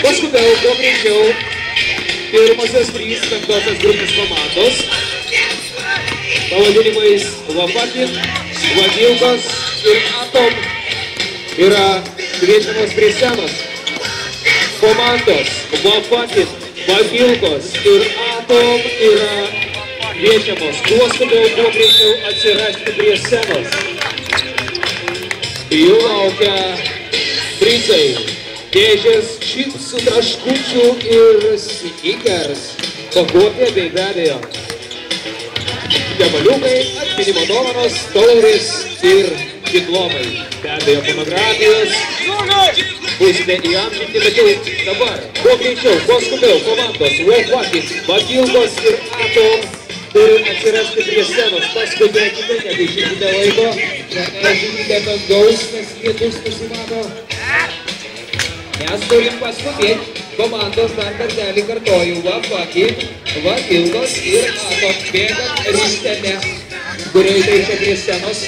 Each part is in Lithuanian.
Paskubiau, kuo greičiau, pirmosios 3 penktosios grupės komandos. Pavadinimais Vafakin, Vadilkos ir Atom yra kviečiamos prie scenos. Komandos Vafakin, Vadilkos ir Atom yra kviečiamos kuo skubiau, kuo greičiau atsirasti prie scenos. Jų laukia prizai. Dėžės čipsų, traškučių ir snickers. Pakuotė bei be abejo kebaliukai, atminimo dovanos, taurės ir diplomai. Be abejo monografijos. Būsite įamžinti, bet jau dabar, kuo greičiau, kuo skubiau, komandos Vafakin, Vadilkos ir Atom turi atsirasti prie scenos. Paskubėkite, negaišykite laiko, nežinykite dangaus, nes lietus pasimato. Mes turim paskubėti, komandos dar kartelį kartoju, Vafakin, Vadilkos ir Atom bėgat ristene, greitai čia prie scenos.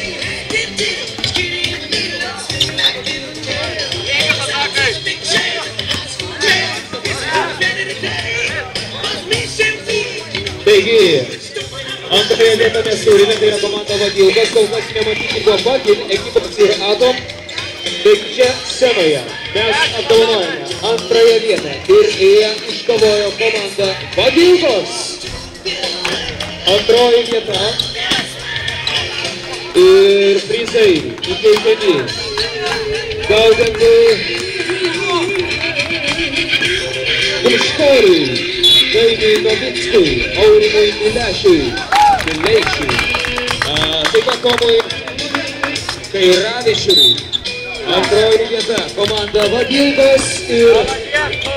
Taigi, antroje vietą mes turime, tai yra komanda Vadilkos, kol kas nematyti Vafakin, ekipos ir Atom. Taigi čia scenoje mes apdovanojame antrąją vietą ir ją iškovojo komanda Vadilkos. Antroji vieta ir prizai įteikiami Gaudentui Puškoriui, Dainiui Novickui, Aurimui Milešiui, taip pat Tomui Kairavičiui. Antroji vieta komanda Vadilkos ir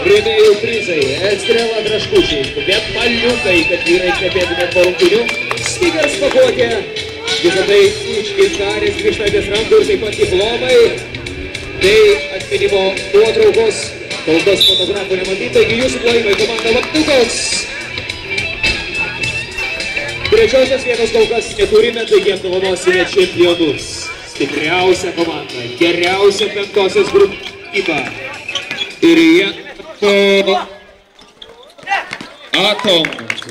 rėmėjų prizai, Estrela traškučiai, bet paliukai, kad vyrai kvepėtumėt po rungtynių, snickers pakuotė, visą tai iš gintarės grįžtatės rankų ir taip pat diplomai, bei atminimo nuotraukos, kol kas fotografų nematyti, taigi jūsų plojimai komanda Vadilkos. Trečiosios vietos kol kas neturime, taigi apdovanosime čempionus. Stipriausia komanda, geriausia penktosios grupė. Ir jie Atom.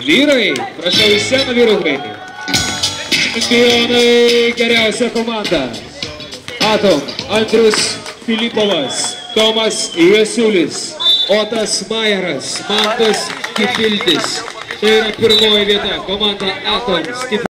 Vyrai, prašau į sceną vyrukai. Čempionai, geriausia komanda. Atom, Andrius Filipovas, Tomas Jasiulis, Otas Majeras, Mantas Kipildis. Tai yra pirmoji vieta, komanda Atom.